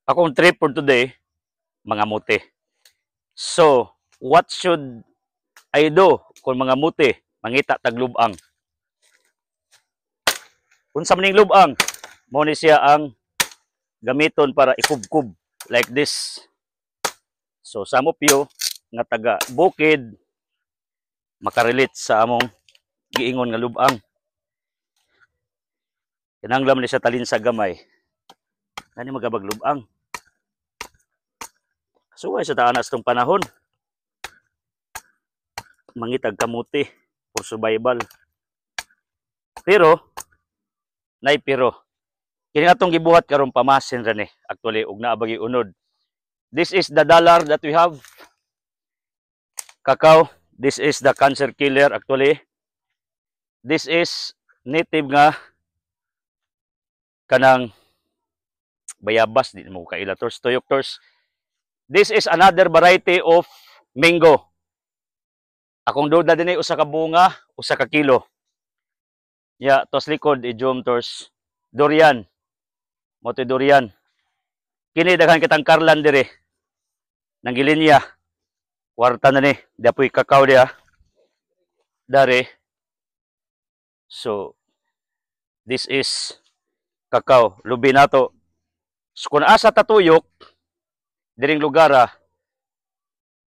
Akong trip for today, mga muti. So, what should I do kung mga muti mangita tag lubang? Unsa maning lubang? Mo ni siya ang gamiton para ikubkub like this. So, some of you nga taga bukid makarelate sa among giingon nga lubang. Kinanglam ni sa talin sa gamay. Nani magabag lubang. Suway sa taanas tong panahon. Mangitag kamuti for survival. Pero kini atong gibuhat karon pamasin ra ni actually ug naa bagi unod. This is the dollar that we have. Cacao, this is the cancer killer actually. This is native nga kanang bayabas di mo kaila toyok tors. This is another variety of mango. Akong duda dinay usa ka bunga, usa ka kilo. Ya, tos likod ijom tors durian. Moto durian. Kini daghan kitang karlan dire. Nang gilinya. Kwarta na ni, dapoy kakao dia. Dare. So this is kakao, lubi nato. So kung asa tatuyok diring lugar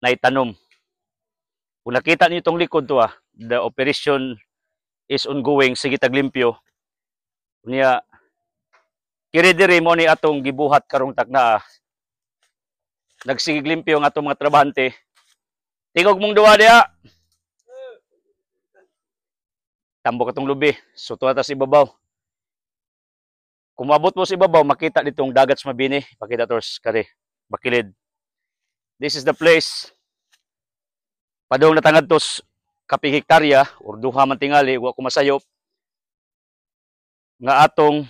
naitanom. Kung nakita niyo itong likod to the operation is ongoing, sige taglimpyo. Niya kiri diri mo ni atong gibuhat karong takna. Nagsigig limpyo ang atong mga trabahante. Tingog mong duwa diha. Tambok atong lubi. So tuwa ta sa ibabaw. Kung mabot mo sa ibabaw, makita ditong dagat sa mabini. Pakita tos kare, bakilid. This is the place. Padong natangad tos kaping hektarya or duha man tingali wa ko masayop nga atong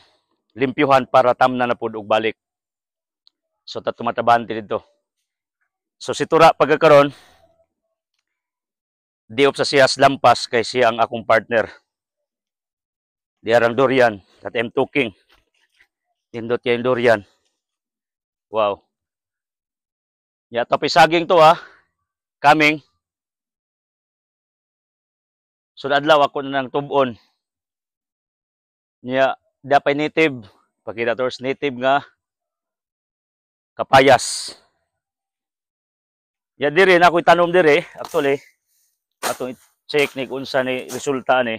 limpyuhan para tamna na pud og balik. So tatumataban dito. So si Tura pagkakaron diop sa siya lampas kay siya ang akong partner. Diarang durian that I'm talking. Tindot yung durian. Wow. Ya tapi saging to coming. So adlaw ako na nang tubon. Niya dapay native, pakita tos native nga kapayas. Ya dire na ako'y tanom dire, actually atong check ni unsa ni resulta ni.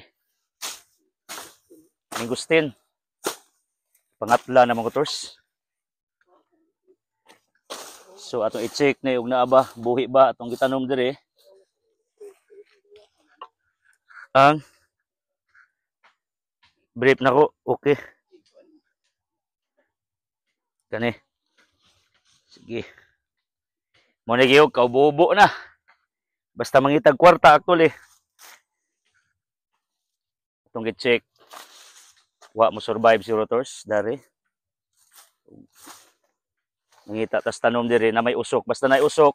Mingustin. Pangatla na mga tos. So atong i-check ni ug naa ba buhi ba atong gitanom dire. Ang brief na ko, okay. Kani. Sige. Mo na gyud kaubo-ubo na. Basta mangitag kwarta actually. Atong gi-check. Wa mo survive si rotors dari. Mangita tas tanom dire na may usok. Basta na usok,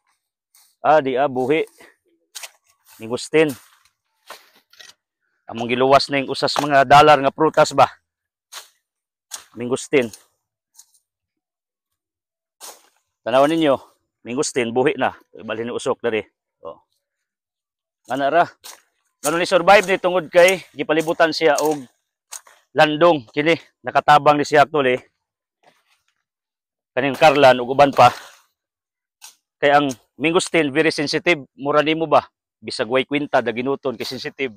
di buhi. Mingustin. Among giluwas na yung usas mga dollar nga prutas ba. Mingustin. Tanawan ninyo, mingustin, buhi na. Ibalhin ni usok dari. Oh. Ana ra. Ganun ni survive ni tungod kay gipalibutan siya og landong kini nakatabang ni siya actually. Kaning karlan ug uban pa. Kay ang mingustin very sensitive, mura nimo ba? Bisag way kwinta da ginuton kay sensitive.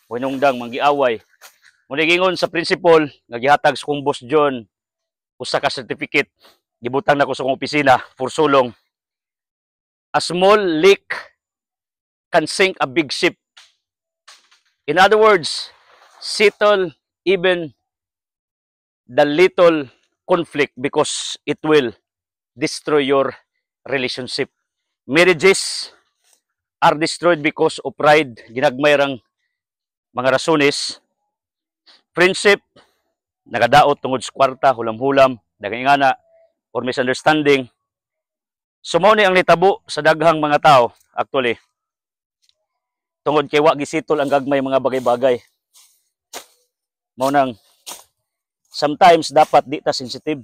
Winungdang manggiaway. Muna gingon sa principal nga gihatag sa kong boss John usa ka certificate gibutang nako sa kong opisina for sulong. A small leak can sink a big ship. In other words, settle even the little conflict because it will destroy your relationship. Marriages are destroyed because of pride, ginagmay rang mga rasones. Friendship nagadaot tungod sa kwarta, hulam-hulam, daghang ingana or misunderstanding. Sumo ni ang nitabo sa daghang mga tao actually. Tungod kay wa gisitol ang gagmay mga bagay-bagay. Mao nang sometimes dapat di ta sensitive.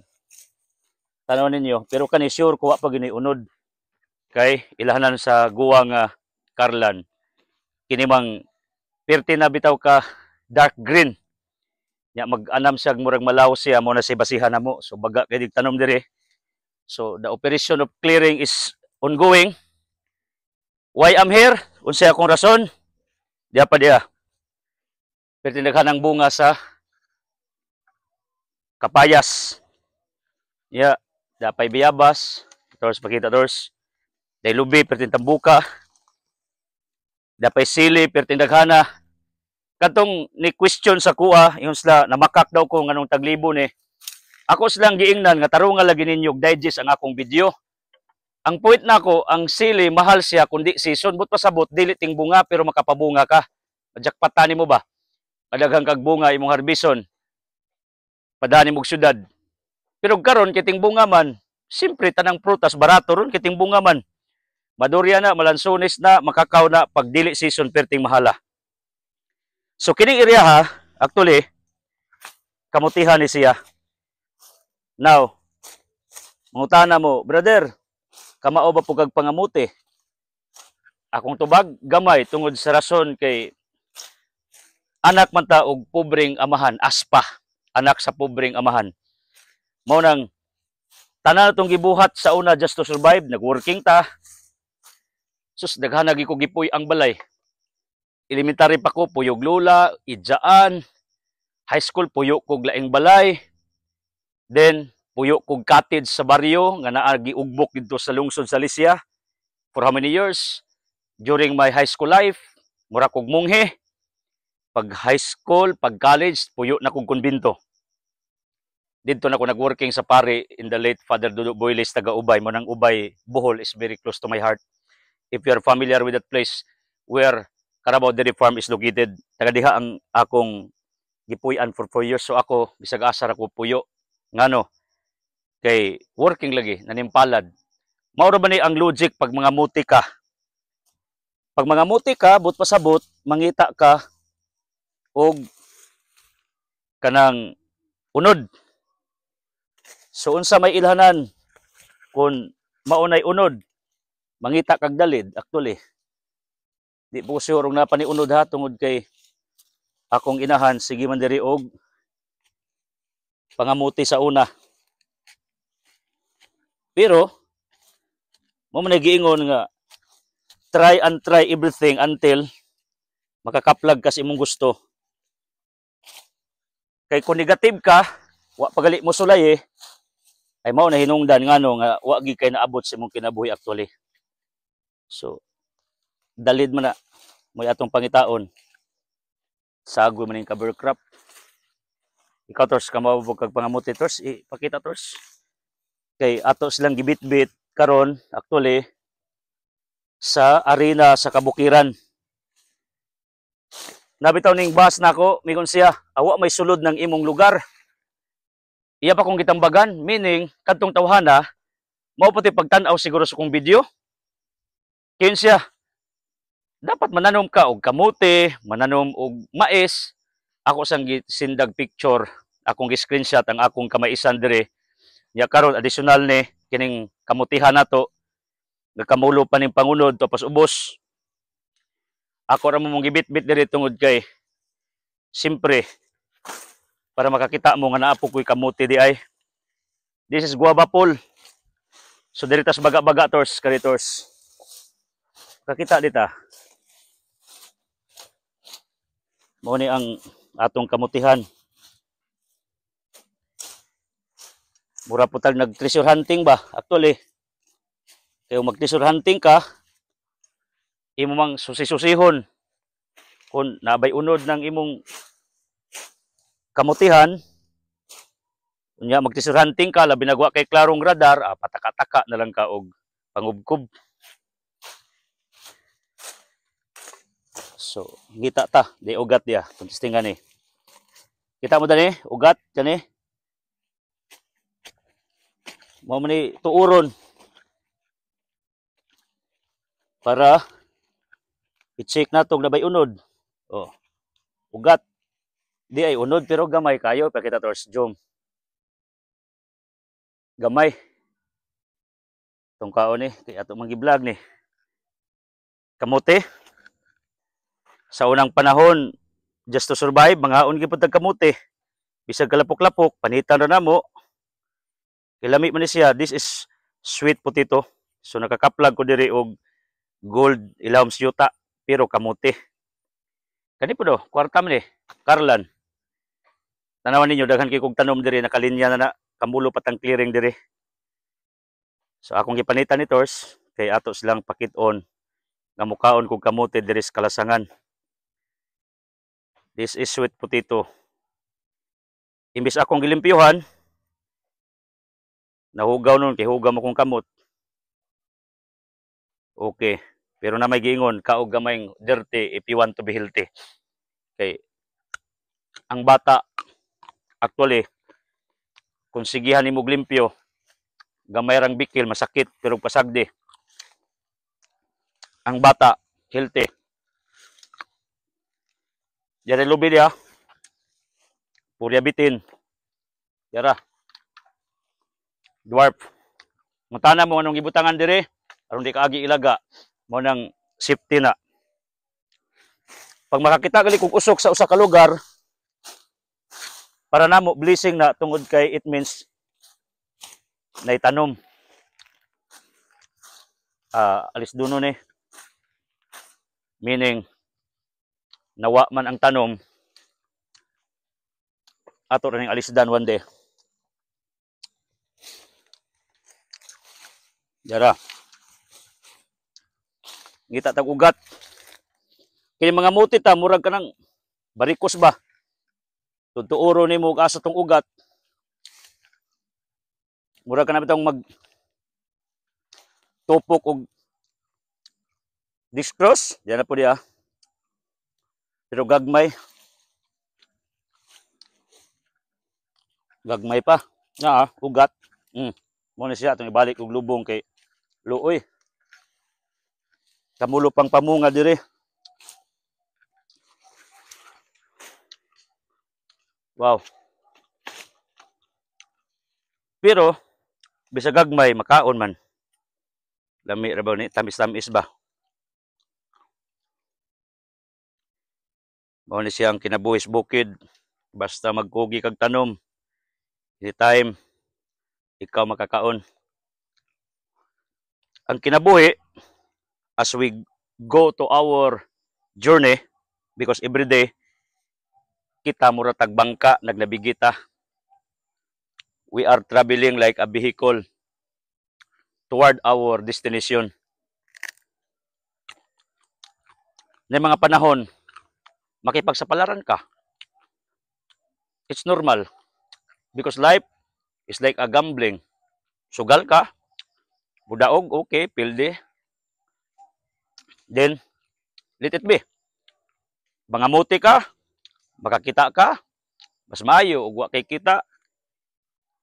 Tanaw ninyo, pero kani sure kuha pa gini unod kay ilahanan sa guwang Karlan. Kini mang perti na bitaw ka dark green. Nya mag-anam siya murag malaw siya mo na si basihan namo. So baga kay tanom diri. So the operation of clearing is ongoing. Why I'm here? Unsay akong rason? Diya pa diya. Perti naghanang bunga sa kapayas. Ya, dapay biyabas, terus pakita terus. Day lubi perti tambuka. Dapay sili perti daghana. Katong ni question sa kuha, yung sila namakak daw ko nganong taglibo ni. Ako silang giingnan nga tarungan lagi ninyo digest ang akong video. Ang point nako, ang sili mahal siya kundi season but pasabot dili ting bunga pero makapabunga ka. Majakpatan mo ba? Kadaghang kag bunga imong harbison. Padani mog syudad. Pero karon kiting bunga man, simpre tanang prutas barato ron kiting bunga man. Madurya na, malansones na, makakaw na pag dili season perting mahala. So kining area ha, actually kamutihan ni siya. Now, mangutana mo, brother, kamao ba pugag pangamuti? Akong tubag gamay tungod sa rason kay anak man ta og pobreng amahan, aspa, anak sa pobreng amahan. Mao nang tanan tong gibuhat sa una just to survive, nagworking ta. Sus daghan lagi ko gipuy ang balay. Elementary pa ko puyog lula, idyaan. High school puyo kog laing balay. Then puyo kog cottage sa baryo nga naa giugbok didto sa lungsod sa Licia. For how many years? During my high school life, mura kog munghe. Pag high school, pag college, puyo na kog konbento. Dito na ko nagworking sa pari in the late Father Dudu Boyles taga Ubay. Mo nang Ubay, Bohol is very close to my heart. If you are familiar with that place where Carabao Dairy Farm is located, taga diha ang akong gipuy-an for 4 years. So ako, bisag asar ako puyo. Ngano? Kay working lagi, nanimpalad. Maura ba ni ang logic pag mga muti ka? Pag mga muti ka, but pasabot, mangita ka og kanang unod. So unsa may ilhanan kung maunay unod, mangita kag dalid actually. Di po sure na pa ni unod ha tungod kay akong inahan sige man diri og pangamuti sa una. Pero mo man giingon nga try and try everything until makakaplag ka sa imong gusto. Kay kung negative ka, wa pagali mo sulay ay mao na hinungdan ngano nga wa gyud kay naabot sa imong kinabuhi actually. So dalid man na may atong pangitaon. Sago man ning cover crop. Ikaw tors kamabog kag pangamuti tors ipakita tors. Kay ato silang gibit-bit karon actually sa arena sa kabukiran. Nabitaw ning bus nako, mingon siya, awa may sulod ng imong lugar. Iya pa kong gitambagan, meaning kadtong tawhana mao pati pagtan-aw siguro sa kong video. Kin siya, dapat mananom ka og kamote, mananom og mais. Ako sang sindag picture, akong gi-screenshot ang akong kamaisan dire. Ya karon additional ni kining kamutihan nato. Nagkamulo pa ning pangunod tapos ubos. Ako ra mo mong gibit-bit diri tungod kay simpre para makakita mo nga naa po ko'y kamuti di ay. This is guava pole. So diri tas baga-baga tors, karitors. Kakita dita. Mao ni ang atong kamutihan. Mura po tag nag-treasure hunting ba? Actually, kaya mag-treasure hunting ka, imo mang susi-susihon kung nabay unod ng imong kamutihan. Unya mag-treasure hunting ka, labi nagwa kay klarong radar, pataka-taka na lang ka og pangubkob. So, ngita ta, di ugat dia, testingan ni. Kita mo dani, ugat kani. Mao man ni tuuron para i-check natong nabay unod. Oh. Ugat. Di ay unod pero gamay kayo, pakita tors zoom. Gamay. atong kaon ni kay ato manggi-vlog ni. Kamote. Sa unang panahon, just to survive, mangaon gyud pud kamote. Bisag kalapok-lapok, panitan ra namo. Kilami man ni siya, this is sweet potato. So nakakaplag ko diri og gold ilawom siyuta pero kamote. Kani po do, kwarta man Karlan. Tanawan ninyo, daghan kay kog tanom diri, nakalinya na kamulo patang clearing diri. So akong gipanitan ni Tors, kay ato silang pakit-on nga mukaon kog kamote diri sa Kalasangan. This is sweet potato. Imbis akong gilimpyuhan, nahugaw nun, kay hugaw mo kong kamot. Okay. Pero na may giingon, kaog gamayng dirty if you want to be healthy. Okay. Ang bata, actually, kung sigihan ni mo glimpyo, gamay rang bikil, masakit, pero pasagdi. Ang bata, healthy. Yara lubi dia, purya bitin. Yara. Dwarf. Mutana mo anong ibutangan dire, aron di kaagi ilaga, mo nang safety na. Pag makakita gali kog usok sa usa ka lugar, para namo blessing na tungod kay it means na itanom. Alis duno ni. Meaning nawa man ang tanom, ato rin ang alisdan one day. Yara. Ngita tag ugat. Kini mga muti ta, murag ka ng barikos ba? Tutuuro ni mo asa tong ugat. Murag ka na bitong mag tupok og discross. Yan na po diya. Pero gagmay. Gagmay pa. Ugat. Muna siya itong ibalik og lubong kay luoy. Kamulo pang pamunga dire. Wow. Pero bisag gagmay makaon man. Lami ra ba ni tamis-tamis ba? Mao ni siyang kinabuhis bukid, basta magkugi kag tanom. Anytime ikaw makakaon. Ang kinabuhi as we go to our journey, because every day kita mura tag bangka nagnabigita. We are traveling like a vehicle toward our destination. Na mga panahon makipagsapalaran ka. It's normal because life is like a gambling. Sugal ka, budaog, okay, pildi. Then let it be. Bangamuti ka, makakita ka, mas maayo ug wa kay kita.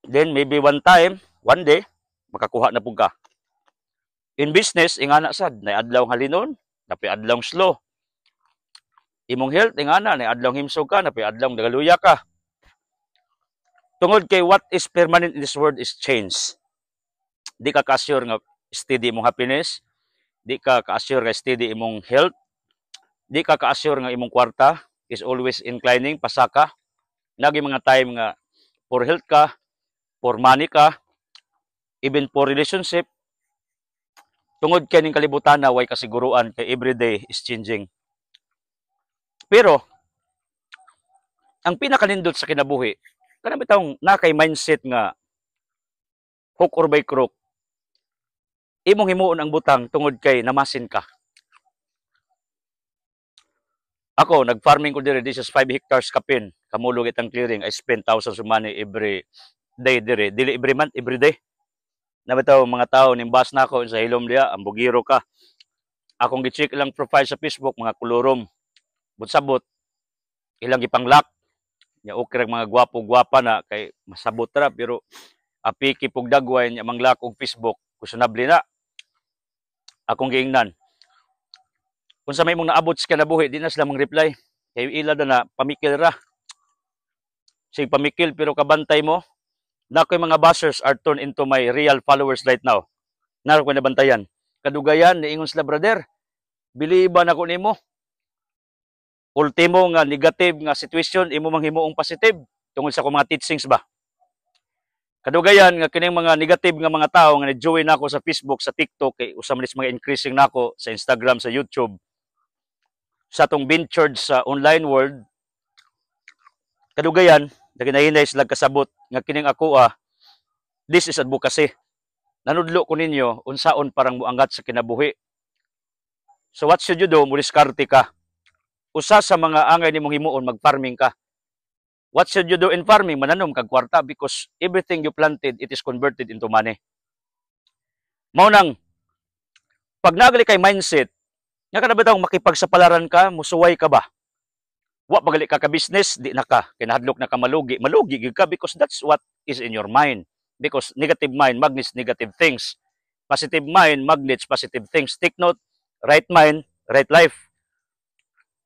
Then maybe one time, one day, makakuha na pug ka. In business, ingana sad, na adlaw halinon, napi adlaw slow. Imong health, ingana, na adlaw himsog ka, napi adlaw dagaluya ka. Tungod kay what is permanent in this world is change. Di ka ka-assure nga steady imong happiness, di ka ka-assure nga steady imong health, di ka ka-assure nga imong kwarta is always inclining, pasaka. Nagi mga time nga for health ka, for money ka, even for relationship, tungod kay ning kalibutan na way kasiguruan kay everyday is changing. Pero ang pinakanindot sa kinabuhi, kanang bitawng nakay mindset nga hook or by crook. Imong himuon ang butang tungod kay namasin ka. Ako, nag-farming ko dire, this is 5 hectares kapin. Kamulog itang clearing. I spend thousands of money every day dire. Dili every month, every day. Nabitaw mga tao, nimbas na ako sa hilom diya, ang bugiro ka. Akong gi-check ilang profile sa Facebook, mga kulurom. Butsabot, ilang ipang-lock. Ya okay mga gwapo-gwapa na kay masabot ra pero apiki pug dagway nya manglak og Facebook kusunabli na. Akong giingnan. Kung sa may mong naabot sa kinabuhi, di na sila mang-reply. Kay ila na pamikil ra. Sig pamikil pero kabantay mo. Na ko'y mga buzzers are turned into my real followers right now. Naro ko nabantayan. Kadugayan niingon sila, brother, biliban ako nimo. Ultimo nga negative nga situation imo manghimuong positive tungod sa akong mga teachings ba. Kadugayan nga kining mga negative nga mga tao nga ni-join nako sa Facebook, sa TikTok, kay usa man mga increasing nako sa Instagram, sa YouTube, sa atong ventured sa online world. Kadugayan naginahinay sila kasabot nga kining ako this is advocacy. Nanudlo ko ninyo unsaon parang muangat sa kinabuhi. So what should you do? Mudiskarte ka. Usa sa mga angay nimong himuon, mag-farming ka. What should you do in farming? Mananom kag kwarta, because everything you planted, it is converted into money. Mao nang pag nagali kay mindset, nga kada bitaw makipagsapalaran ka, musuway ka ba? Wa pagali ka ka business, di na ka. Kinahadlok na ka malugi. Malugi gid ka because that's what is in your mind. Because negative mind magnets negative things. Positive mind magnets positive things. Take note, right mind, right life.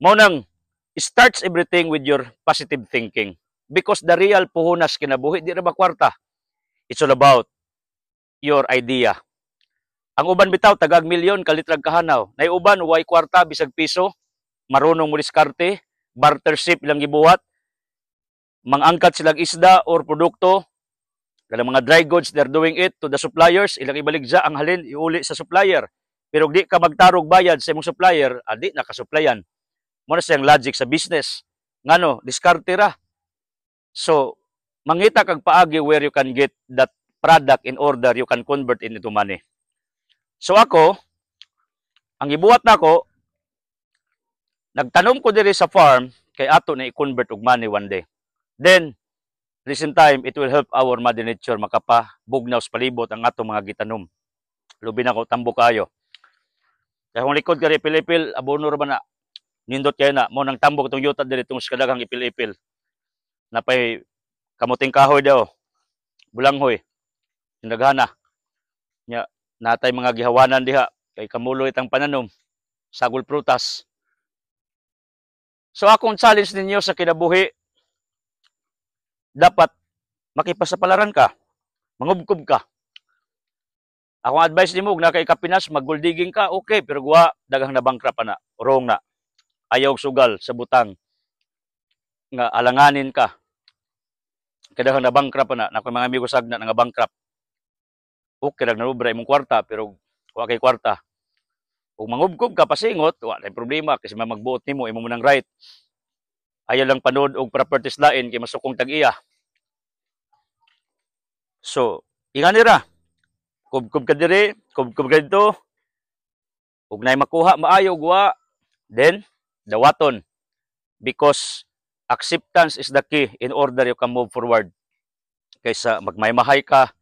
Mao nang starts everything with your positive thinking. Because the real puhunas kinabuhi, di ra ba kwarta? It's all about your idea. Ang uban bitaw, tagag milyon, kalitrag kahanaw. Nay uban, way kwarta, bisag piso, marunong mo diskarte, bartership ilang gibuhat, mangangkat silang isda or produkto, kada mga dry goods, they're doing it to the suppliers, ilang ibaligja ang halin, iuli sa supplier. Pero di ka magtarog bayad sa imong supplier, adi nakasuplayan. Muna siyang logic sa business. Ngano, diskarte ra. So, mangita kag paagi where you can get that product in order you can convert into money. So ako, ang ibuhat nako, nagtanom ko diri sa farm kay ato na i-convert og money one day. Then, at the same time, it will help our mother nature makapabugnaw sa palibot ang ato mga gitanom. Lubi na ko, tambo kayo. Kaya kung likod ka rin ipil-ipil, abono ra ba na, nindot kayo na, mo nang tambok itong yuta diri itong skadagang ipil-ipil. Napay kamuting kahoy daw, bulanghoy, sindaghana. Nya, natay mga gihawanan diha, kay kamulo itang pananom, sagol prutas. So akong challenge ninyo sa kinabuhi, dapat makipasapalaran ka, mangubkob ka. Akong advice nimo, na kay Kapinas, mag-gold digging ka, okay, pero guwa, dagang na bankrupt na, wrong na. Ayaw sugal sa butang, nga alanganin ka. Kaya na bankrupt na, na mga amigo sagna nga bankrupt. Okay, nagnarubra imong kwarta, pero wa kay kwarta. Kung mangubkob ka, pasingot, wala problema, kasi magbuot nimo, imo mo nang right. Ayaw lang panood og properties lain, kay masukong tag-iya. So, inganira, kubkob ka diri, kubkob ka dito, ug nay makuha maayo guwa, then dawaton, because acceptance is the key in order you can move forward. Kaysa magmaymahay ka,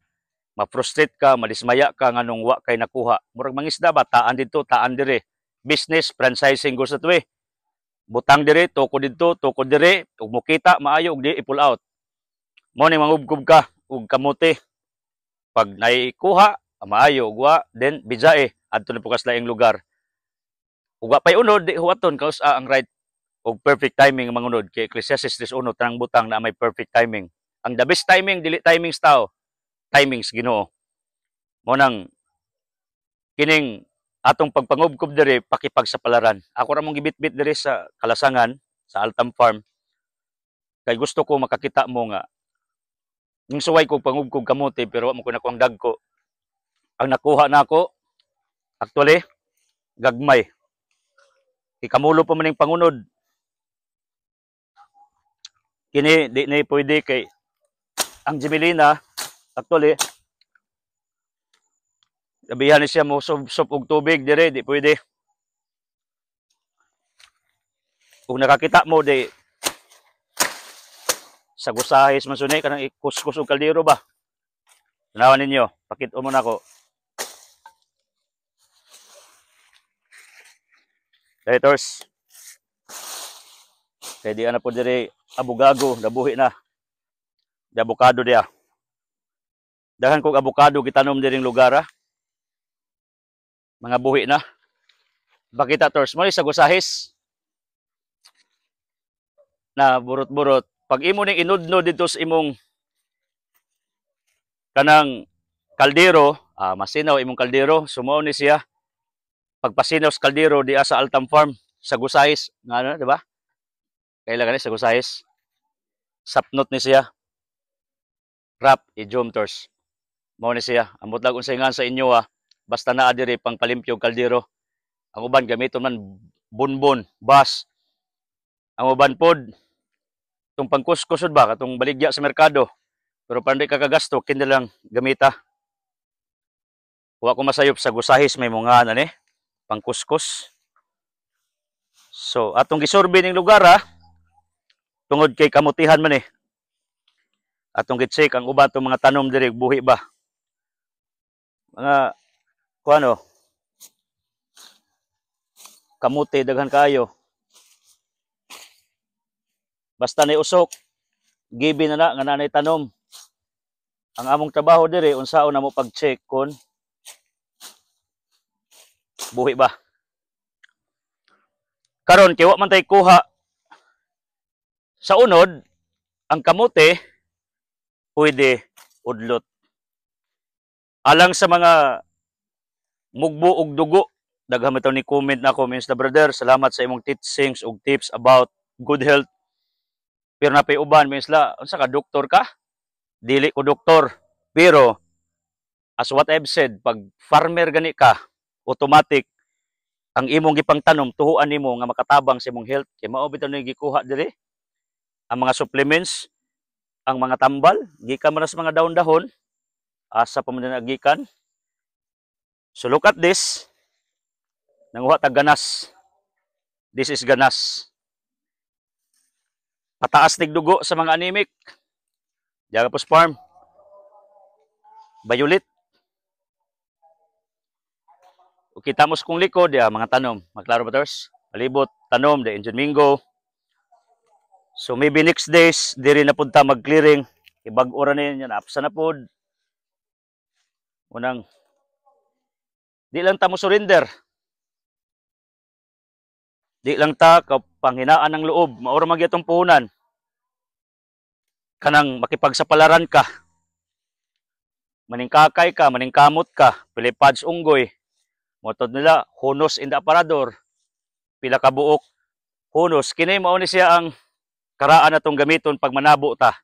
ma-frustrate ka, madismaya ka nganong wa kay nakuha. Murag mangisda ba, taan dito, taan dire. Business, franchising goes that way. Butang dire, toko dito, toko dire, ug mukita maayo ug di i-pull out. Mo ni mangubkob ka ug kamote. Pag naikuha, maayo ug wa, then bijae adto na pukas laing lugar. Ug wa pay unod, di huwaton kaus ang right og perfect timing ang mangunod. Kay Ecclesiastes 3:1, tanang butang na may perfect timing. Ang the best timing, dili timings tao, timings Ginoo. Mo nang kining atong pagpangubkob diri, pakipagsapalaran. Ako ra mong gibitbit diri sa Kalasangan, sa Altam Farm. Kay gusto ko makakita mo nga yung suway ko pangubkob kamote, pero wa mo ko nakuang dagko. Ang nakuha nako actually gagmay. Ikamulo pa man ning pangunod. Kini di na pwede kay ang Gemelina actually gabihan ni siya mo sup og tubig dire, di pwede. Kung nakakita mo di sa gusahis man sunay kanang ikuskus og kaldero ba. Tanawan ninyo, pakit-o mo nako. Haters. Kaya di na po dire abugago, nabuhi na. Di abukado dia. Dahan kog abukado gitanom diring lugar ha. Mga buhi na. Bakita tors, mo sa gusahis. Na burot-burot. Pag imo ning inudno dito sa imong kanang kaldero, masinaw imong kaldero, sumo ni siya pagpasinaw sa kaldero di sa Altam Farm sa Gusayis, nga ano, di ba? Kailangan sa Gusayis. Sapnot ni siya. Rap i-jumtors. Mao ni siya. Amot lang unsay nga sa inyo basta naa diri pang palimpyo kaldero. Ang uban gamiton man bunbon, bas. Ang uban pod tong pangkuskusod ba katong baligya sa merkado. Pero panday ka kagasto kin lang gamita. Wa ko masayop sa Gusahis may mga ani pangkuskus. So atong gisurvey ning lugar tungod kay kamutihan man atong gitsik ang uban tong mga tanom diri buhi ba. Mga kuano kamuti daghan kayo. Basta ni usok gibi na nga nanay tanom. Ang among trabaho diri unsaon namo pag-check kon buhi ba. Karon kay wa man tay kuha sa unod ang kamote pwede udlot. Alang sa mga mugbo og dugo, daghang bitaw ni comment nako, Mr. Brother, salamat sa imong teachings ug tips about good health. Pero napay uban misla, unsa ka doktor ka? Dili ko doktor. Pero as what I've said, pag farmer gani ka, automatic ang imong gipangtanom tuhuan nimo nga makatabang sa imong health. Kay mao bitaw ni gikuha diri ang mga supplements, ang mga tambal, gikan man sa mga dahon-dahon, asa pa man nagikan. So look at this. Nanguha tag ganas. This is ganas. Pataas tig dugo sa mga anemic. Diagapos farm. Violet. Kita mo kung likod, mga tanom. Maklaro ba ters? Palibot, tanom, the Indian Mingo. So maybe next days, diri na punta mag-clearing. Ibag-ura na yan, apsa na pod. Unang, di lang ta mo surrender. Di lang ta panghinaan ng loob. Maura magyatong puhunan. Kanang makipagsapalaran ka. Maningkakay ka, maningkamot ka. Pilipads unggoy. Motod nila, hunos in the aparador. Pila ka buok. Hunos. Kinay mao ni siya ang karaan natong gamiton pag manabo ta.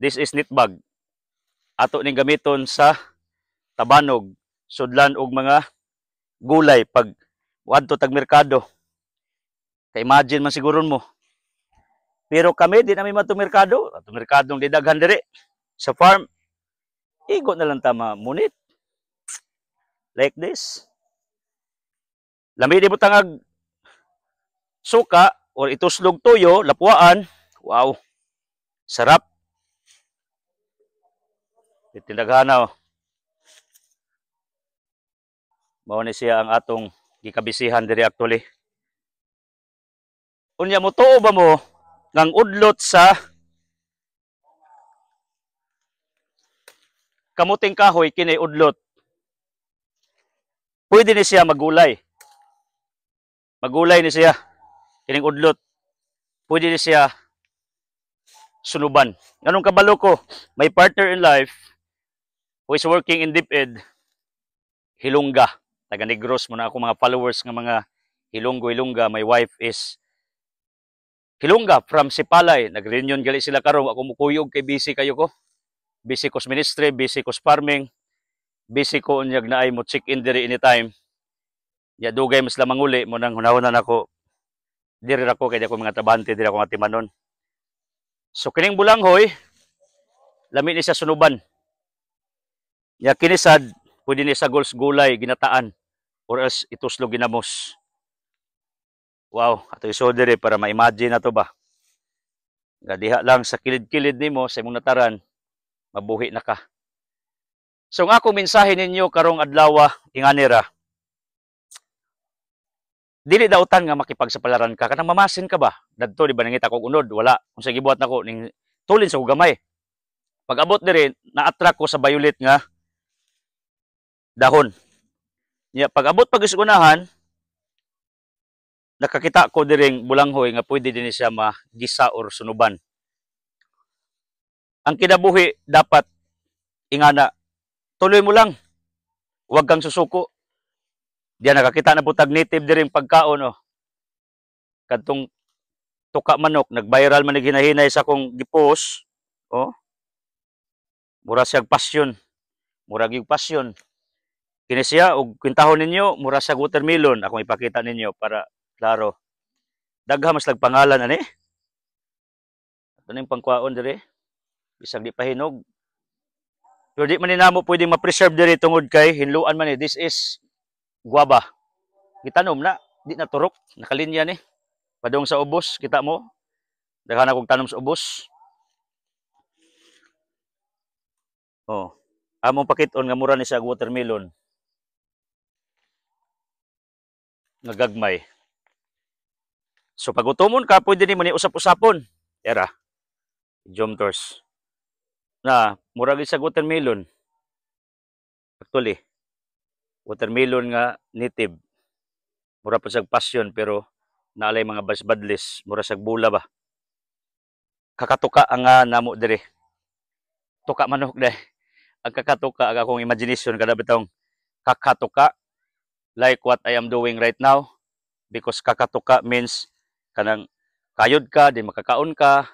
This is knitbag. Ato ning gamiton sa tabanog, sudlan og mga gulay pag wadto tag merkado. Kay imagine man siguron mo. Pero kami di namin matong merkado, atong merkadong didaghan diri sa farm. Igo na lang ta munit. Like this. Lami di mo tangag suka or ituslog tuyo, lapuan. Wow. Sarap. Itindagana. Mao ni siya ang atong gikabisihan diri actually. Unya mo tuo ba mo ngang udlot sa kamuting kahoy kini udlot. Pwede ni siya magulay. Magulay ni siya. Kining udlot. Pwede ni siya sunuban. Ganun kabalo ko, may partner in life who is working in DepEd, Hilongga. Taga Negros mo na ako mga followers ng mga Hilonggo-Hilongga. My wife is Hilongga from Sipalay. Nag-reunion gali sila karon. Ako mukuyog kay busy kayo ko. Busy ko sa ministry, busy ko sa farming. Busy ko unyag na ay mo check in diri anytime. Ya dugay mas lamang uli mo nang hunahunan ako. Diri ako kay ako mga trabahante, diri ako matimanon. So kining bulanghoy, lami ni sa sunuban. Ya kinisad, pwede ni sa gulay ginataan or else ituslog ginamos. Wow, ato iso diri para ma-imagine na to ba. Gadiha lang sa kilid-kilid nimo sa imong nataran, mabuhi na ka. So ang akong mensahe ninyo karong adlaw inganira. Dili dautan nga makipagsapalaran ka kanang mamasin ka ba? Dadto di ba nangita kog unod, wala. Unsa gibuhat nako ning tulin sa gamay. Pag abot diri, na-attract ko sa violet nga dahon. Ya pag abot pag isunahan, nakakita ko diring bulanghoy nga pwede din siya magisa or sunuban. Ang kinabuhi dapat ingana tuloy mo lang. Huwag kang susuko. Diyan nakakita na butag native diring pagkaon oh. Kadtong tuka manok nag-viral man hinahinay sa akong gipost. Oh. Mura siyang pasyon. Mura gyud pasyon. Kini siya og kwintahon ninyo mura sa watermelon akong ipakita ninyo para klaro. Dagha mas pangalan ani. Ito na yung pangkwaon diri. Bisag di pahinog. Pero di man namo pwedeng ma-preserve diri tungod kay hinluan man ni. This is guava. Gitanom na, di na turok, nakalinya ni. Padung sa ubos, kita mo. Daghan akong tanom sa ubos. Oh. Among pakiton nga mura ni sa watermelon. Nagagmay. So pag utomon ka, pwede nimo ni usap-usapon. Era. Jomtors. Na mura gyud sa watermelon. Actually, watermelon nga native. Mura pa sag passion pero naalay mga basbadlis, mura sag bula ba. Kakatuka ang namo dire. Tuka manok deh. Ang kakatuka ang akong imagination kada bitong kakatuka like what I am doing right now because kakatuka means kanang kayod ka, di makakaon ka,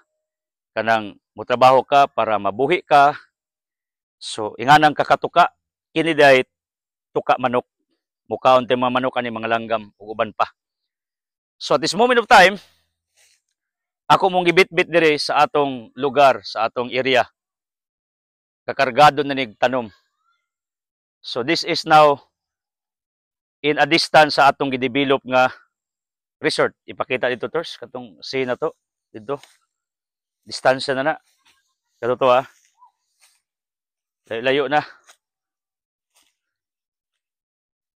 kanang motrabaho ka para mabuhi ka. So inganang kakatuka kini day tuka manok. Mukaon tay mga manok ani mga langgam ug uban pa. So at this moment of time, ako mong gibit-bit dire sa atong lugar, sa atong area. Kakargado na nig tanom. So this is now in a distance sa atong gidevelop nga resort. Ipakita dito tors katong scene na to dito. Distansya na na. Kato to ha. Layo na.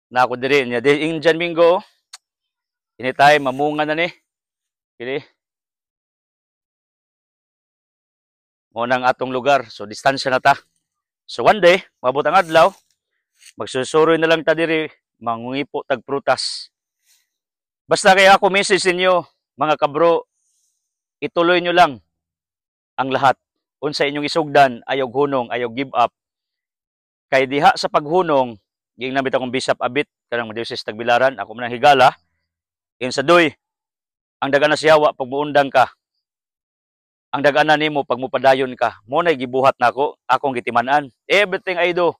Na ako diri niya. Indian Mingo. Anytime mamunga na ni. Kini. Mo nang atong lugar. So distansya na ta. So one day, mabot ang adlaw, magsusuroy na lang ta diri, mangungipo tag prutas. Basta kaya ako message ninyo, mga kabro, ituloy nyo lang ang lahat. Unsa inyong isugdan, ayaw hunong, ayaw give up. Kay diha sa paghunong, ging nabit akong Bishop Abit, kanang Diocese Tagbilaran, ako man higala, in sa doy, ang daga na siyawa pag muundang ka. Ang daga na nimo pag mupadayon ka. Mo na gibuhat nako, akong gitiman-an. Everything I do.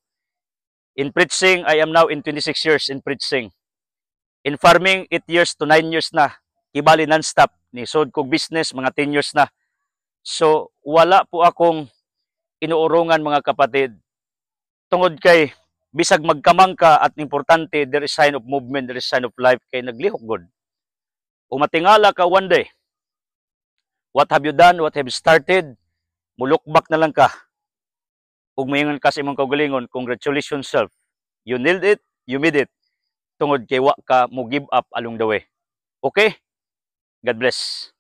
In preaching, I am now in 26 years in preaching. In farming, 8 years to 9 years na. Kibali non-stop. Ni sod kog business, mga 10 years na. So, wala po akong inuurungan mga kapatid. Tungod kay, bisag magkamang ka at importante, there is sign of movement, there is sign of life, kay naglihok god. Kung matingala ka one day, what have you done, what have you started, mulukbak na lang ka. Kung mayangan ka sa imong kaugalingon, congratulations self. You nailed it, you made it. Tungod kay wa ka mo give up along the way. Okay? God bless.